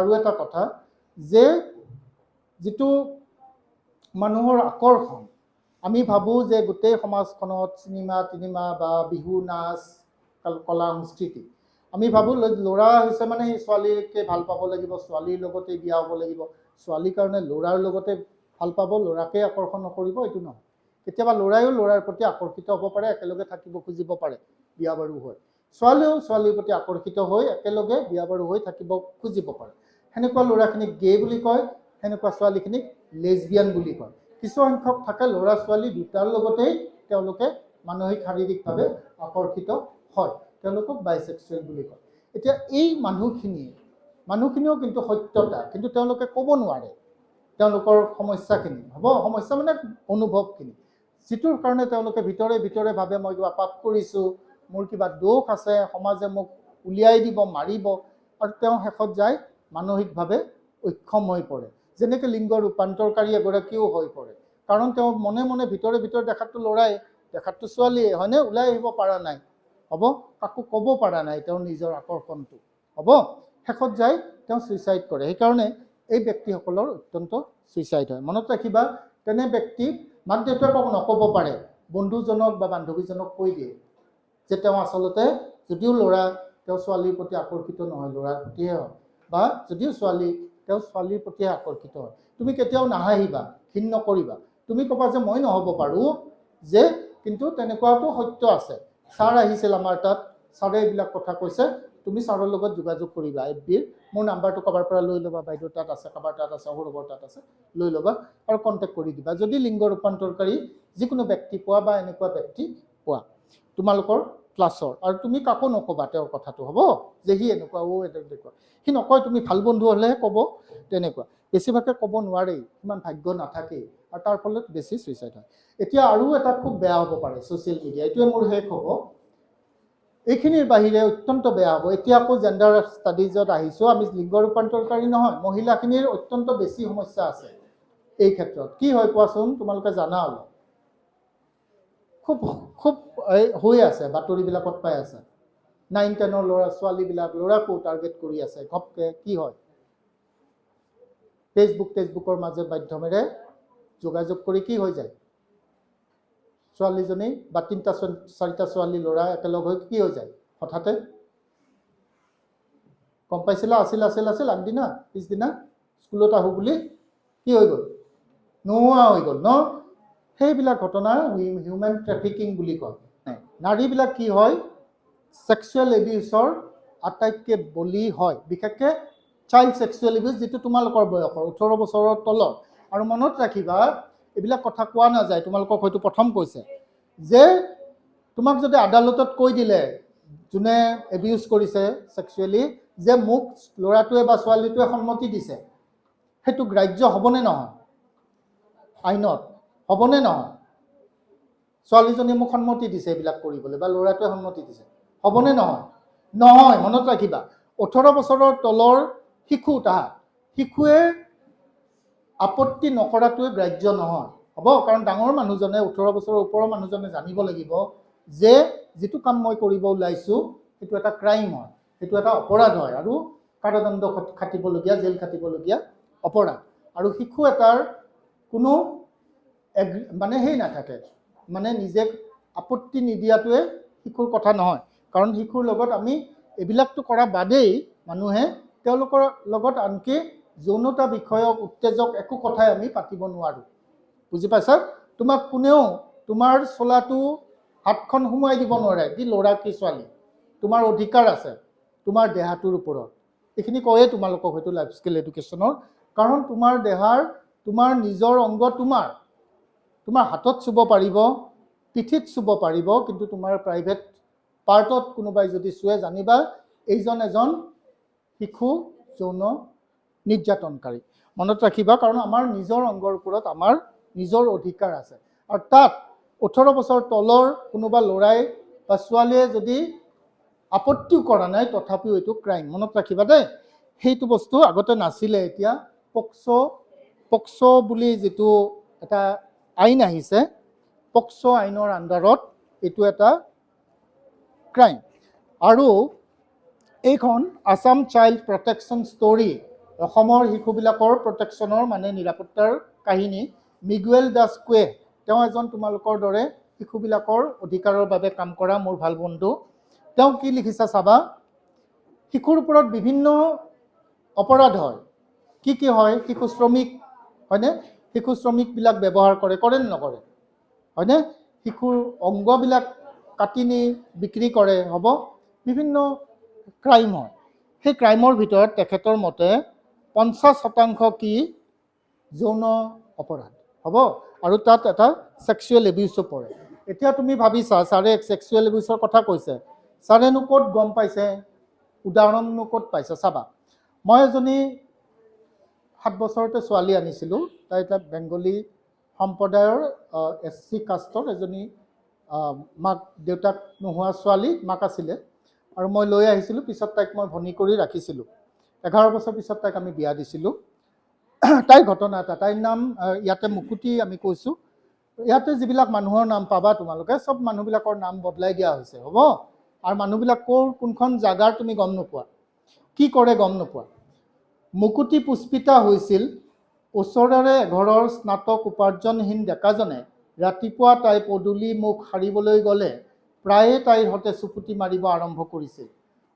আৰু এটা কথা যে যিটো মানুহৰ আকৰ্ষণ, আমি ভাবোঁ যে গোটেই সমাজখনত চিনেমা বা বিহু নাচ কলা সংস্কৃতি, আমি ভাবোঁ ল'ৰা হৈছে মানে সেই ছোৱালীকে ভাল পাব লাগিব, ছোৱালীৰ লগতে বিয়া হ'ব লাগিব, ছোৱালীৰ কাৰণে ল'ৰাৰ লগতে ভাল পাব, ল'ৰাকে আকৰ্ষণ নকৰিব, এইটো নহয়। কেতিয়াবা ল'ৰায়ো ল'ৰাৰ প্ৰতি আকৰ্ষিত হ'ব পাৰে, একেলগে থাকিব খুজিব পাৰে বিয়া বাৰু হৈ, ছোৱালীয়েও ছোৱালীৰ প্ৰতি আকৰ্ষিত হৈ একেলগে বিয়া বাৰু হৈ থাকিব খুজিব পাৰে। সেনেকুৱা ল'ৰাখিনিক গে বুলি কয়, সেনেকুৱা ছোৱালীখিনিক লেছবিয়ান বুলি কয়। কিছু সংখ্যক থাকে ল'ৰা ছোৱালী দুটাৰ লগতেই তেওঁলোকে মানসিক শাৰীৰিকভাৱে আকৰ্ষিত হয়, তেওঁলোকক বাইছেক্সুৱেল বুলি কয়। এতিয়া এই মানুহখিনিও কিন্তু সত্যতা, কিন্তু তেওঁলোকে ক'ব নোৱাৰে তেওঁলোকৰ সমস্যাখিনি, সমস্যা মানে অনুভৱখিনি, যিটোৰ কাৰণে তেওঁলোকে ভিতৰে ভাবে মই কিবা পাপ কৰিছোঁ, মোৰ কিবা দোষ আছে, সমাজে মোক উলিয়াই দিব, মাৰিব, আৰু তেওঁ শেষত যায় মানসিকভাৱে অক্ষম হৈ পৰে। যেনেকৈ লিংগ ৰূপান্তৰকাৰী এগৰাকীও হৈ পৰে, কাৰণ তেওঁ মনে ভিতৰে দেখাতটো ল'ৰাই, দেখাতটো ছোৱালীয়ে, হয়নে? ওলাই আহিব পৰা নাই, হ'ব, কাকো ক'ব পৰা নাই তেওঁৰ নিজৰ আকৰ্ষণটো, হ'ব, শেষত যায় তেওঁ ছুইচাইড কৰে। সেইকাৰণে এই ব্যক্তিসকলৰ অত্যন্ত ছুইচাইড হয়। মনত ৰাখিবা, তেনে ব্যক্তি মাক দেউতাকক নক'ব পাৰে, বন্ধুজনক বা বান্ধৱীজনক কৈ দিয়ে যে তেওঁ আচলতে যদিও ল'ৰা, তেওঁ ছোৱালীৰ প্ৰতি আকৰ্ষিত নহয়, ল'ৰাৰ প্ৰতিহে হয়, বা যদিও ছোৱালী, তেওঁ ছোৱালীৰ প্ৰতিহে আকৰ্ষিত হয়। তুমি কেতিয়াও নাহাঁহিবা, ঘিণ নকৰিবা, তুমি ক'বা যে মই নহ'ব পাৰোঁ, যে কিন্তু তেনেকুৱাটো সত্য আছে। ছাৰ আহিছিল আমাৰ তাত, ছাৰে এইবিলাক কথা কৈছে, তুমি ছাৰৰ লগত যোগাযোগ কৰিবা, FBৰ মোৰ নাম্বাৰটো কাৰোবাৰ পৰা লৈ ল'বা, বাইদেউৰ তাত আছে, কাৰোবাৰ তাত আছে, সৌৰভৰ তাত আছে, লৈ ল'বা আৰু কণ্টেক্ট কৰি দিবা। যদি লিংগ ৰূপান্তৰকাৰী যিকোনো ব্যক্তি পোৱা বা এনেকুৱা ব্যক্তি পোৱা তোমালোকৰ ক্লাছৰ, আৰু তুমি কাকো নক'বা তেওঁৰ কথাটো, হ'ব, যে সি এনেকুৱা এনেকুৱা, সি নকয়, তুমি ভাল বন্ধু হ'লেহে ক'ব, তেনেকুৱা। বেছিভাগে ক'ব নোৱাৰেই, ইমান ভাগ্য নাথাকেই, আৰু তাৰ ফলত বেছি ছুইচাইড হয়। এতিয়া আৰু এটা খুব বেয়া হ'ব পাৰে ছ'চিয়েল মিডিয়া, এইটোৱে মোৰ শেষ হ'ব। এইখিনিৰ বাহিৰে অত্যন্ত বেয়া হ'ব, এতিয়া আকৌ জেণ্ডাৰ ষ্টাডিজত আহিছোঁ, আমি লিংগ ৰূপান্তৰকাৰী নহয়, মহিলাখিনিৰ অত্যন্ত বেছি সমস্যা আছে এই ক্ষেত্ৰত। কি হয় কোৱাচোন, তোমালোকে জানা অলপ, খুব হৈ আছে, বাতৰিবিলাকত পাই আছে, 9-10 ল'ৰা ছোৱালীবিলাক, ল'ৰাকো টাৰ্গেট কৰি আছে, ঘপকে কি হয়, ফেচবুকৰ মাধ্যমেৰে যোগাযোগ কৰি কি হৈ যায়, ছোৱালীজনী বা 3-4টা ছোৱালী ল'ৰা একেলগ হৈ কি হৈ যায়, হঠাতে গম পাইছিলা, আছিল আগদিনা, পিছদিনা স্কুলত আহোঁ বুলি কি হৈ গ'ল, নোহোৱা হৈ গ'ল ন? সেইবিলাক ঘটনা হিউমেন ট্ৰেফিকিং বুলি কয়। নাৰীবিলাক কি হয়, ছেক্সুৱেল এবিউচৰ আটাইতকৈ বলি হয়, বিশেষকৈ চাইল্ড ছেক্সুৱেল এবিউচ, যিটো তোমালোকৰ বয়সৰ 18 বছৰৰ তলৰ। আৰু মনত ৰাখিবা, এইবিলাক কথা কোৱা নাযায়, তোমালোকক হয়তো প্ৰথম কৈছে যে তোমাক যদি আদালতত কৈ দিলে যোনে এবিউজ কৰিছে ছেক্সুৱেলি, যে মোক ল'ৰাটোৱে বা ছোৱালীটোৱে সন্মতি দিছে, সেইটো গ্ৰাহ্য হ'বনে নহয়? আইনত হ'বনে নহয়? ছোৱালীজনীয়ে মোক সন্মতি দিছে এইবিলাক কৰিবলৈ, বা ল'ৰাটোৱে সন্মতি দিছে, হ'বনে নহয়? নহয়, মনত ৰাখিবা। 18 বছৰৰ তলৰ শিশু, শিশুৱে আপত্তি নকৰাটোৱে গ্ৰাহ্য নহয়, হ'ব, কাৰণ ডাঙৰ মানুহজনে, 18 বছৰৰ ওপৰৰ মানুহজনে জানিব লাগিব যে যিটো কাম মই কৰিব ওলাইছোঁ সেইটো এটা ক্ৰাইম হয়, সেইটো এটা অপৰাধ হয়, আৰু কাৰাদণ্ড খাটিবলগীয়া, জেল খাটিবলগীয়া অপৰাধ। আৰু শিশু এটাৰ কোনো মানে নাথাকে, মানে নিজে আপত্তি নিদিয়াটোৱে শিশুৰ কথা নহয়, কাৰণ শিশুৰ লগত আমি এইবিলাকটো কৰা বাদেই মানুহে তেওঁলোকৰ লগত আনকি যৌনতা বিষয়ক উত্তেজক একো কথাই আমি পাতিব নোৱাৰোঁ, বুজি পাইছা? তোমাক কোনেও তোমাৰ চোলাটো হাতখন সোমোৱাই দিব নোৱাৰে, কি ল'ৰা কি ছোৱালী, তোমাৰ অধিকাৰ আছে তোমাৰ দেহাটোৰ ওপৰত। এইখিনি কয়ে তোমালোকক হয়তো লাইফ স্কিল এডুকেশ্যনৰ, কাৰণ তোমাৰ দেহাৰ, তোমাৰ নিজৰ অংগ, তোমাৰ হাতত চুব পাৰিব, পিঠিত চুব পাৰিব, কিন্তু তোমাৰ প্ৰাইভেট পাৰ্টত কোনোবাই যদি চুৱে, জানিবা এইজন এজন শিশু যৌন নিৰ্যাতনকাৰী। মনত ৰাখিবা, কাৰণ আমাৰ নিজৰ অংগৰ ওপৰত আমাৰ নিজৰ অধিকাৰ আছে, আৰু তাত 18 বছৰ তলৰ কোনোবা ল'ৰাই বা ছোৱালীয়ে যদি আপত্তিও কৰা নাই, তথাপিও এইটো ক্ৰাইম, মনত ৰাখিবা দেই। সেইটো বস্তু আগতে নাছিলে, এতিয়া পক্সো বুলি যিটো এটা আইন আহিছে, পক্সো আইনৰ আণ্ডাৰত এইটো এটা ক্ৰাইম। আৰু এইখন আছাম চাইল্ড প্ৰটেকশ্যন ষ্টৰী অসমৰ শিশুবিলাকৰ প্ৰটেকশ্যনৰ মানে নিৰাপত্তাৰ কাহিনী মিগুৱেল দাস কুৱে, তেওঁ এজন তোমালোকৰ দৰে শিশুবিলাকৰ অধিকাৰৰ বাবে কাম কৰা মোৰ ভাল বন্ধু। তেওঁ কি লিখিছে চাবা, শিশুৰ ওপৰত বিভিন্ন অপৰাধ হয়। কি হয়? শিশু শ্ৰমিক হয়নে? শিশু শ্ৰমিকবিলাক ব্যৱহাৰ কৰে নে নকৰে? হয়নে? শিশুৰ অংগবিলাক কাটি নি বিক্ৰী কৰে, হ'ব? বিভিন্ন ক্ৰাইম হয়। সেই ক্ৰাইমৰ ভিতৰত তেখেতৰ মতে 50% কি? যৌন অপৰাধ, হ'ব? আৰু তাত এটা ছেক্সুৱেল এবিউজো পৰে। এতিয়া তুমি ভাবিছা ছাৰে ছেক্সুৱেল এবিউজৰ কথা কৈছে, ছাৰেনো ক'ত গম পাইছে? উদাহৰণনো ক'ত পাইছে? চাবা, মই এজনী 7 বছৰতে ছোৱালী আনিছিলোঁ। তাই এটা বেংগলী সম্প্ৰদায়ৰ SC কাষ্টৰ এজনী মাক দেউতাক নোহোৱা ছোৱালী, মাক আছিলে, আৰু মই লৈ আহিছিলোঁ। পিছত তাইক মই ভনী কৰি ৰাখিছিলোঁ। 11 বছৰ পিছত তাইক আমি বিয়া দিছিলোঁ। তাইৰ ঘটনা এটা, তাইৰ নাম ইয়াতে মুকুতি আমি কৈছোঁ। ইয়াতে যিবিলাক মানুহৰ নাম পাবা তোমালোকে, চব মানুহবিলাকৰ নাম বদলাই দিয়া হৈছে, হ'ব? আৰু মানুহবিলাক কোনখন জাগাৰ তুমি গম নোপোৱা, কি কৰে গম নোপোৱা। মুকুতি পুষ্পিতা হৈছিল ওচৰৰে এঘৰৰ স্নাতক উপাৰ্জনহীন ডেকাজনে ৰাতিপুৱা তাই পদূলি মুখ সাৰিবলৈ গ'লে প্ৰায়ে তাইৰ সৈতে চুপুতি মাৰিব আৰম্ভ কৰিছিল।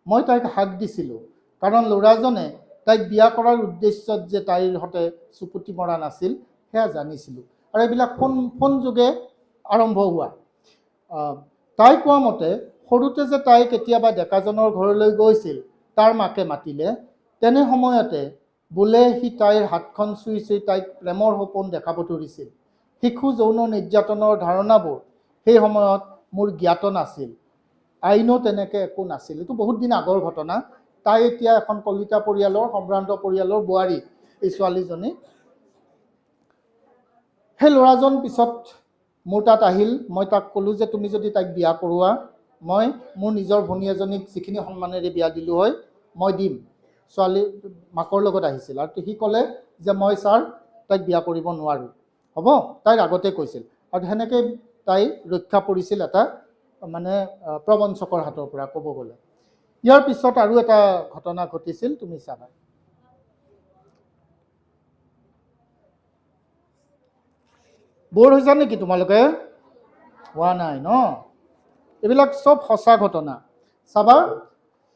মই তাইক হাক দিছিলোঁ, কাৰণ ল'ৰাজনে তাইক বিয়া কৰাৰ উদ্দেশ্যত যে তাইৰ সৈতে চুপুতি মৰা নাছিল সেয়া জানিছিলোঁ। আৰু এইবিলাক ফোন যোগে আৰম্ভ হোৱা। তাই কোৱা মতে সৰুতে যে তাই কেতিয়াবা ডেকাজনৰ ঘৰলৈ গৈছিল, তাৰ মাকে মাতিলে, তেনে সময়তে বোলে সি তাইৰ হাতখন চুই চুই তাইক প্ৰেমৰ সপোন দেখাব ধৰিছিল। শিশু যৌন নিৰ্যাতনৰ ধাৰণাবোৰ সেই সময়ত মোৰ জ্ঞাত নাছিল। আইনো তেনেকৈ একো নাছিল। এইটো বহুত দিন আগৰ ঘটনা। তাই এতিয়া এখন কলিতা পৰিয়ালৰ, সম্ভ্ৰান্ত পৰিয়ালৰ বোৱাৰী, এই ছোৱালীজনী। সেই ল'ৰাজন পিছত মোৰ তাত আহিল। মই তাক ক'লোঁ যে তুমি যদি তাইক বিয়া কৰোৱা, মই মোৰ নিজৰ ভনী এজনীক যিখিনি সন্মানেৰে বিয়া দিলোঁ হয় মই দিম। ছোৱালী মাকৰ লগত আহিছিল, আৰু সি ক'লে যে মই ছাৰ তাইক বিয়া কৰিব নোৱাৰোঁ, হ'ব? তাইৰ আগতে কৈছিল। আৰু সেনেকৈ তাই ৰক্ষা পৰিছিল এটা মানে প্ৰবঞ্চকৰ হাতৰ পৰা, ক'ব গ'লে। ইয়াৰ পিছত আৰু এটা ঘটনা ঘটিছিল, তুমি চাবা। ব'ৰ হৈছা নেকি তোমালোকে? হোৱা নাই ন? এইবিলাক চব সঁচা ঘটনা। চাবা,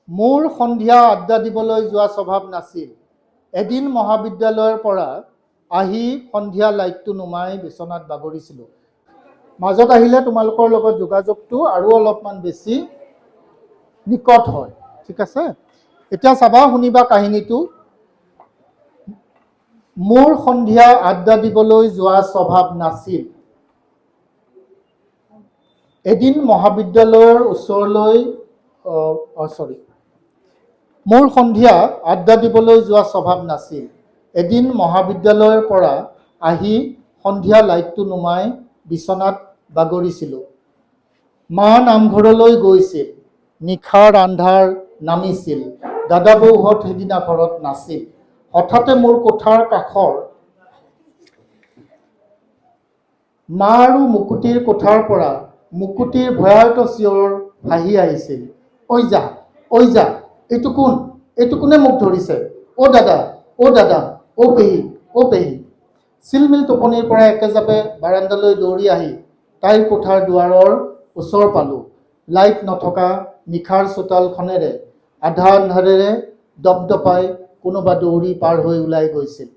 মোৰ সন্ধিয়া আড্ডা দিবলৈ যোৱা স্বভাৱ নাছিল। এদিন মহাবিদ্যালয়ৰ পৰা আহি সন্ধিয়া লাইটটো নুমাই বিচনাত বাগৰিছিলোঁ। মাজত আহিলে তোমালোকৰ লগত যোগাযোগটো আৰু অলপমান বেছি নিকট হয়, ঠিক আছে? এতিয়া চাবা, শুনিবা কাহিনীটো। মোৰ সন্ধিয়া আড্ডা দিবলৈ যোৱা স্বভাৱ নাছিল। এদিন মহাবিদ্যালয়ৰ ওচৰলৈ মোৰ সন্ধিয়া আড্ডা দিবলৈ যোৱা স্বভাৱ নাছিল। এদিন মহাবিদ্যালয়ৰ পৰা আহি সন্ধিয়া লাইটটো নুমাই বিচনাত বাগৰিছিলোঁ। মা নামঘৰলৈ গৈছিল। নিশাৰ আন্ধাৰ নামিছিল। দাদা বৌহঁত সেইদিনা ঘৰত নাছিল। হঠাতে মোৰ কোঠাৰ কাষৰ মা আৰু মুকুতিৰ কোঠাৰ পৰা মুকুতিৰ ভয়াৰ্ত চিঞৰ ভাহি আহিছিল। ঐ যা, ঐ যা, এইটো কোন? এইটো কোনে মোক ধৰিছে? অ' দাদা, অ' দাদা, অ' পেহী, অ' পেহী। চিলমিল টোপনিৰ পৰা একেজাপে বাৰাণ্ডালৈ দৌৰি আহি তাইৰ কোঠাৰ দুৱাৰৰ ওচৰ পালোঁ। লাইট নথকা নিশাৰ চোতালখনেৰে আধা আন্ধাৰেৰে দপদপাই কোনোবা দৌৰি পাৰ হৈ ওলাই গৈছিল।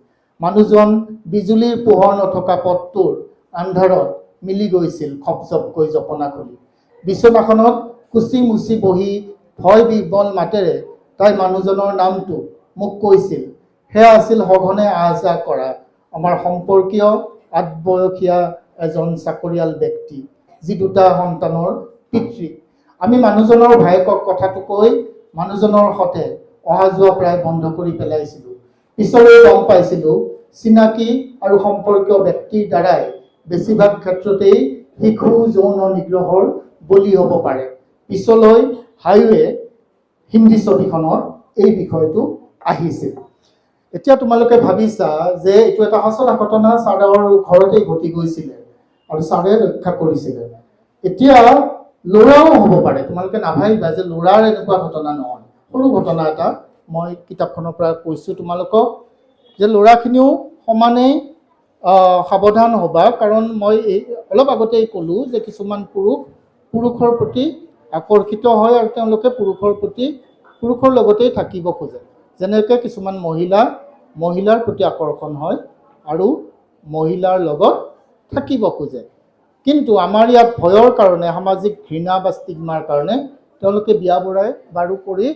মানুহজন বিজুলীৰ পোহৰ নথকা পথটোৰ আন্ধাৰত মিলি গৈছিল খপজপকৈ জপনা খুলি। বিচনাখনত কুচি মুচি বহি ভয় বিহ্বল মাতেৰে তাই মানুহজনৰ নামটো মোক কৈছিল। সেয়া আছিল সঘনে আহ যাহ কৰা আমাৰ সম্পৰ্কীয় আঠবয়সীয়া এজন চাকৰিয়াল ব্যক্তি, যি 2টা সন্তানৰ পিতৃ। আমি মানুহজনৰ ভায়েকক কথাটো কৈ মানুহজনৰ সতে অহা যোৱা প্ৰায় বন্ধ কৰি পেলাইছিলোঁ। পিছলৈ গম পাইছিলোঁ, চিনাকি আৰু সম্পৰ্কীয় ব্যক্তিৰ দ্বাৰাই বেছিভাগ ক্ষেত্ৰতেই শিশু যৌন নিগ্ৰহৰ বলি হ'ব পাৰে। পিছলৈ হাইৱে হিন্দী ছবিখনত এই বিষয়টো আহিছিল। এতিয়া তোমালোকে ভাবিছা যে এইটো এটা সঁচা ঘটনা, ছাৰৰ ঘৰতেই ঘটি গৈছিলে আৰু ছাৰে ৰক্ষা কৰিছিলে। এতিয়া ল'ৰাও হ'ব পাৰে। তোমালোকে নাভাবিবা যে ল'ৰাৰ এনেকুৱা ঘটনা নহয়, সৰু ঘটনা এটা মই কিতাপখনৰ পৰা কৈছোঁ তোমালোকক যে ল'ৰাখিনিও সমানেই সাৱধান হ'বা, কাৰণ মই অলপ আগতেই ক'লোঁ যে কিছুমান পুৰুষৰ প্ৰতি আকৰ্ষিত হয় আৰু তেওঁলোকে পুৰুষৰ লগতেই থাকিব খোজে। যেনেকৈ কিছুমান মহিলাৰ প্ৰতি আকৰ্ষণ হয় আৰু মহিলাৰ লগত থাকিব খোজে। কিন্তু আমাৰ ইয়াত ভয়ৰ কাৰণে, সামাজিক ঘৃণা বা ষ্টিগমাৰ কাৰণে তেওঁলোকে বিয়া বাৰু কৰি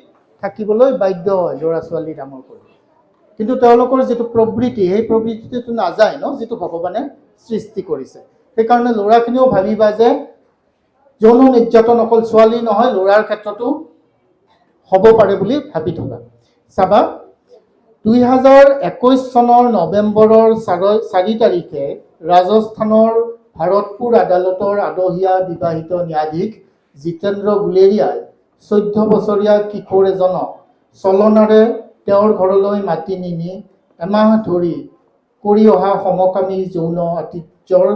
থাকিবলৈ বাধ্য হয় ল'ৰা ছোৱালী ডাঙৰ কৰি। কিন্তু তেওঁলোকৰ যিটো প্ৰবৃত্তি, সেই প্ৰবৃত্তিটো নাযায় যিটো ভগৱানে সৃষ্টি কৰিছে। সেইকাৰণে ল'ৰাখিনিও ভাবিবা যে যৌন নিৰ্যাতন অকল ছোৱালী নহয়, ল'ৰাৰ ক্ষেত্ৰতো হ'ব পাৰে বুলি ভাবি থকা। চাবা, 2021 চনৰ নৱেম্বৰৰ 4 তাৰিখে ৰাজস্থানৰ ভাৰতপুৰ আদালতৰ আদহীয়া বিবাহিত ন্যায়াধীশ জিতেন্দ্ৰ গুলেৰিয়াই 14 বছৰীয়া কিশোৰ এজনক চলনাৰে তেওঁৰ ঘৰলৈ মাতি নিনি এমাহ ধৰি কৰি অহা সমকামী যৌন আতিথ্যৰ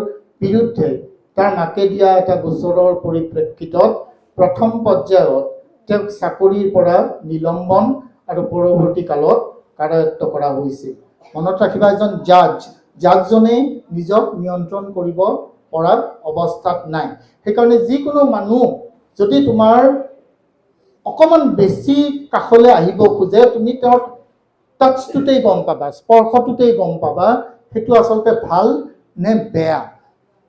বিৰুদ্ধে তাৰ মাকে দিয়া এটা গোচৰৰ পৰিপ্ৰেক্ষিতত প্ৰথম পৰ্যায়ত তেওঁক চাকৰিৰ পৰা নিলম্বন আৰু পৰৱৰ্তী কালত কাৰায়ত্ব কৰা হৈছিল। মনত ৰাখিবা, এজন জাজজনেই নিজক নিয়ন্ত্ৰণ কৰিব পৰা অৱস্থাত নাই। সেইকাৰণে যিকোনো মানুহ যদি তোমাৰ অকণমান বেছি কাষলৈ আহিব খোজে, তুমি তেওঁৰ টাচটোতেই গম পাবা, স্পৰ্শটোতেই গম পাবা সেইটো আচলতে ভাল নে বেয়া।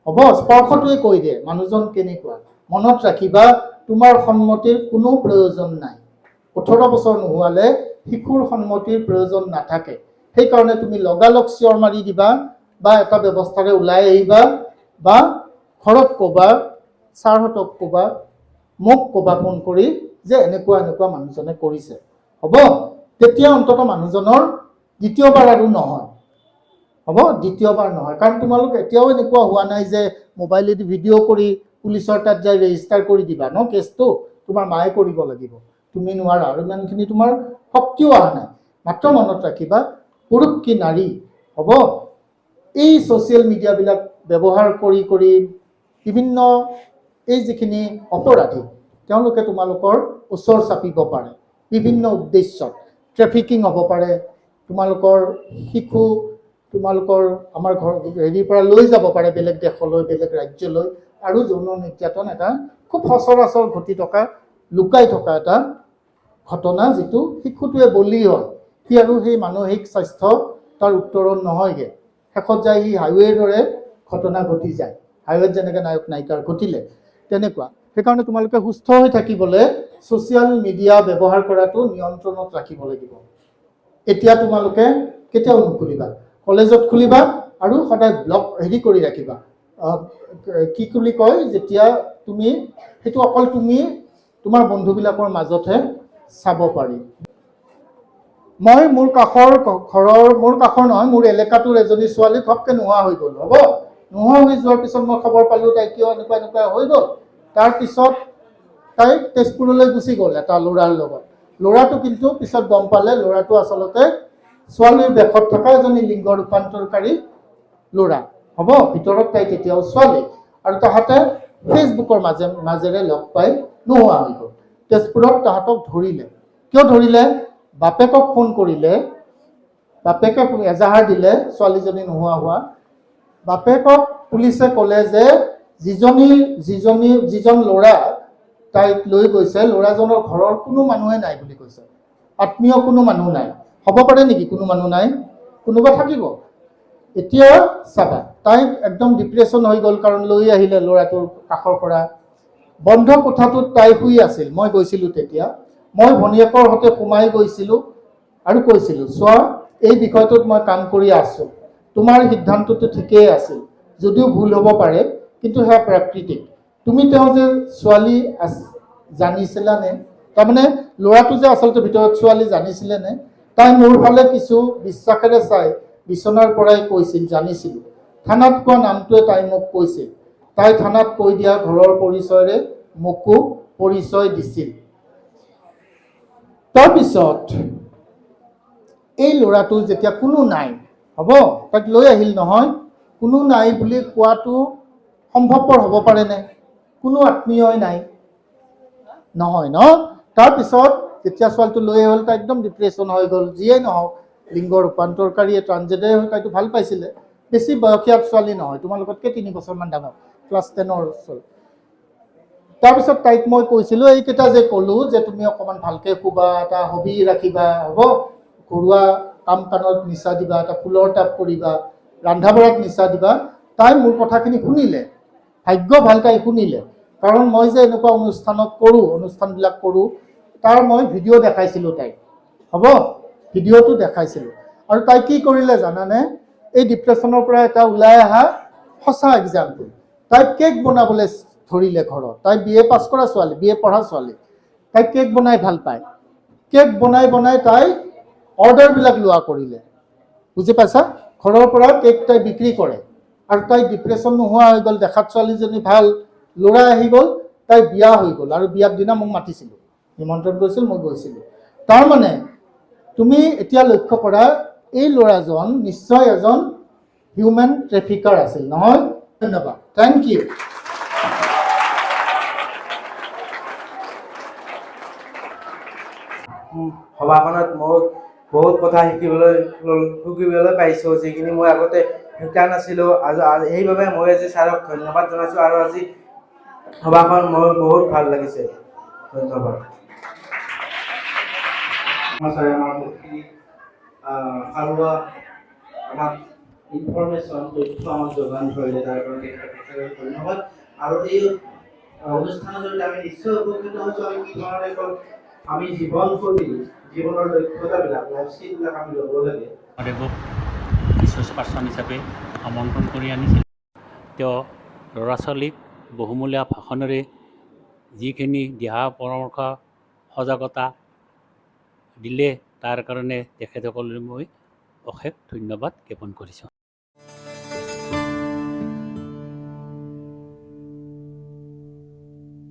হ'ব, স্পৰ্শটোৱে কৈ দিয়ে মানুহজন কেনেকুৱা। মনত ৰাখিবা, তোমাৰ সন্মতিৰ কোনো প্ৰয়োজন নাই। 18 বছৰ নোহোৱালে শিশুৰ সন্মতিৰ প্ৰয়োজন নাথাকে। সেইকাৰণে তুমি লগালগ চিঞৰ মাৰি দিবা বা এটা ব্যৱস্থাৰে ওলাই আহিবা বা ঘৰত ক'বা, ছাৰহঁতক ক'বা, মোক ক'বা ফোন কৰি যে এনেকুৱা মানুহজনে কৰিছে। হ'ব, তেতিয়া অন্তত মানুহজনৰ দ্বিতীয়বাৰ আৰু নহয়। হ'ব, দ্বিতীয়বাৰ নহয়। কাৰণ তোমালোক এতিয়াও এনেকুৱা হোৱা নাই যে মোবাইলেদি ভিডিঅ' কৰি পুলিচৰ তাত যাই ৰেজিষ্টাৰ কৰি দিবা কেছটো। তোমাৰ মায়ে কৰিব লাগিব, তুমি নোৱাৰা, আৰু ইমানখিনি তোমাৰ শক্তিও অহা নাই। মাত্ৰ মনত ৰাখিবা, পুৰুষ কি নাৰী, হ'ব, এই ছ'চিয়েল মিডিয়াবিলাক ব্যৱহাৰ কৰি বিভিন্ন এই যিখিনি অপৰাধী, তেওঁলোকে তোমালোকৰ ওচৰ চাপিব পাৰে বিভিন্ন উদ্দেশ্যত। ট্ৰেফিকিং হ'ব পাৰে, তোমালোকৰ শিশু তোমালোকৰ আমাৰ হেৰিৰ পৰা লৈ যাব পাৰে বেলেগ দেশলৈ, বেলেগ ৰাজ্যলৈ, আৰু যৌন নিৰ্যাতন এটা খুব সচৰাচৰ ঘটি থকা, লুকাই থকা এটা ঘটনা, যিটো শিশুটোৱে বলি হয়। সি আৰু সেই মানসিক স্বাস্থ্য তাৰ উত্তৰণ নহয়গৈ। শেষত যায় সি হাইৱেৰ দৰে ঘটনা ঘটি যায়। হাইৱেত যেনেকৈ নায়ক নায়িকাৰ ঘটিলে তেনেকুৱা। সেইকাৰণে তোমালোকে সুস্থ হৈ থাকিবলৈ ছ'চিয়েল মিডিয়া ব্যৱহাৰ কৰাটো নিয়ন্ত্ৰণত ৰাখিব লাগিব। এতিয়া তোমালোকে কেতিয়াও নুখুলিবা, কলেজত খুলিবা আৰু সদায় ব্লক কৰি ৰাখিবা। কি বুলি কয়, যেতিয়া তুমি সেইটো অকল তুমি তোমাৰ বন্ধুবিলাকৰ মাজতহে চাব পাৰি। মই মোৰ কাষৰ নহয়, মোৰ এলেকাটোৰ এজনী ছোৱালী ঘপকৈ নোহোৱা হৈ গ'ল। হ'ব, নোহোৱা হৈ যোৱাৰ পিছত মই খবৰ পালোঁ তাই কিয় এনেকুৱা হৈ গ'ল। তাৰপিছত তাই তেজপুৰলৈ গুচি গ'ল এটা ল'ৰাৰ লগত। ল'ৰাটো কিন্তু পিছত গম পালে ল'ৰাটো আচলতে ছোৱালীৰ দেশত থকা এজনী লিংগ ৰূপান্তৰকাৰী ল'ৰা। হ'ব, ভিতৰত তাই তেতিয়াও ছোৱালী, আৰু তাহাঁতে ফেচবুকৰ মাজেৰে লগ পাই নোহোৱা হৈ গ'ল। তেজপুৰত তাহাঁতক ধৰিলে। কিয় ধৰিলে? বাপেকক ফোন কৰিলে, বাপেকে এজাহাৰ দিলে ছোৱালীজনী নোহোৱা হোৱা। বাপেকক পুলিচে ক'লে যে যিজন ল'ৰা তাইক লৈ গৈছে, ল'ৰাজনৰ ঘৰৰ কোনো মানুহে নাই বুলি কৈছে, আত্মীয় কোনো মানুহ নাই। হ'ব পাৰে নেকি কোনো মানুহ নাই? কোনোবা থাকিব। এতিয়া চাবা, তাই একদম ডিপ্ৰেশ্যন হৈ গ'ল, কাৰণ লৈ আহিলে ল'ৰাটোৰ কাষৰ পৰা। বন্ধ কোঠাটোত তাই শুই আছিল, মই গৈছিলোঁ তেতিয়া। মই ভনীয়েকৰ সৈতে সোমাই গৈছিলোঁ আৰু কৈছিলোঁ, চোৱা, এই বিষয়টোত মই কাম কৰি আছোঁ, তোমাৰ সিদ্ধান্তটো ঠিকেই আছিল, যদিও ভুল হ'ব পাৰে, কিন্তু সেয়া প্ৰাকৃতিক। তুমি তেওঁ যে ছোৱালী জানিছিলানে? তাৰমানে ল'ৰাটো যে আচলতে ভিতৰত ছোৱালী জানিছিলেনে? তাই মোৰ ফালে কিছু বিশ্বাসেৰে চাই বিচনাৰ পৰাই কৈছিল, জানিছিলোঁ। থানাত কোৱা নামটোৱে তাই মোক কৈছিল। তাই থানাত কৈ দিয়া ঘৰৰ পৰিচয়ৰে মোকো পৰিচয় দিছিল। তাৰপিছত এই ল'ৰাটো যেতিয়া কোনো নাই, হ'ব, তাক লৈ আহিল নহয়, কোনো নাই বুলি কোৱাটো সম্ভৱপৰ হ'ব পাৰেনে? কোনো আত্মীয়ই নাই, নহয় তাৰপিছত যেতিয়া ছোৱালীটো লৈ আহিল তাই একদম ডিপ্ৰেশ্যন হৈ গ'ল। যিয়েই নহওক, লিংগ ৰূপান্তৰকাৰী ট্ৰান্সজেণ্ডাৰ হৈ তাইতো ভাল পাইছিলে। বেছি বয়সীয়া ছোৱালী নহয়, তোমালোকতকৈ 3 বছৰমান ডাঙৰ, ক্লাছ 10ৰ ছোৱালী। তাৰপিছত তাইক মই কৈছিলোঁ, এইকেইটা যে ক'লোঁ যে তুমি অকণমান ভালকৈ শুবা, এটা হবি ৰাখিবা, হ'ব, ঘৰুৱা কাম কানত নিচা দিবা, এটা ফুলৰ টাব কৰিবা, ৰন্ধা বঢ়াত নিচা দিবা। তাই মোৰ কথাখিনি শুনিলে, ভাগ্য ভাল তাই শুনিলে। কাৰণ মই যে এনেকুৱা অনুষ্ঠানবিলাক কৰোঁ, তাৰ মই ভিডিঅ' দেখাইছিলোঁ তাইক, হ'ব, ভিডিঅ'টো দেখাইছিলোঁ। আৰু তাই কি কৰিলে জানানে? এই ডিপ্ৰেশ্যনৰ পৰা এটা ওলাই অহা সঁচা এক্সাম্পল। তাই কেক বনাবলৈ ধৰিলে ঘৰত। তাই BA পাছ কৰা ছোৱালী, BA পঢ়া ছোৱালী। তাই কেক বনাই ভাল পায়। কেক বনাই তাই অৰ্ডাৰবিলাক লোৱা কৰিলে, বুজি পাইছা? ঘৰৰ পৰা কেক তাই বিক্ৰী কৰে। আৰু তাই ডিপ্ৰেশ্যন নোহোৱা হৈ গ'ল, দেখাত ছোৱালীজনী ভাল, ল'ৰা আহি গ'ল, তাই বিয়া হৈ গ'ল। আৰু বিয়াৰ দিনা মোক মাতিছিলোঁ, নিমন্ত্ৰণ কৰিছিল, মই গৈছিলোঁ। তাৰমানে তুমি এতিয়া লক্ষ্য কৰা, এই ল'ৰাজন নিশ্চয় এজন হিউমেন ট্ৰেফিকাৰ আছিল, নহয়? ধন্যবাদ, থেংক ইউ। সভাখনত মই বহুত কথা শিকিবলৈ পাইছোঁ, যিখিনি মই আগতে শিকা নাছিলোঁ। আৰু সেইবাবে মই আজি ছাৰক ধন্যবাদ জনাইছোঁ। আৰু আজি সভাখন মোৰ বহুত ভাল লাগিছে। ধন্যবাদ। ছাৰে আমাৰ বহুতখিনি সাৰুৱা আমাক ইনফৰমেশ্যন, তথ্য আমাক যোগান ধৰিলে, তাৰ কাৰণে ধন্যবাদ। আৰু এই অনুষ্ঠানৰ জৰিয়তে আমি নিশ্চয় উপকৃত হৈছোঁ। আমি কি ধৰণে আমি জীৱনৰ দক্ষতাবিলাক, লাইফ স্কিলবিলাক আমি ল'ব লাগে। দেৱক ৰিচৰ্চ পাৰ্চন হিচাপে আমন্ত্ৰণ কৰি আনিছিল। তেওঁ ল'ৰা ছোৱালীক বহুমূলীয়া ভাষণেৰে যিখিনি দিহা পৰামৰ্শ, সজাগতা দিলে, তাৰ কাৰণে তেখেতসকললৈ মই অশেষ ধন্যবাদ জ্ঞাপন কৰিছোঁ।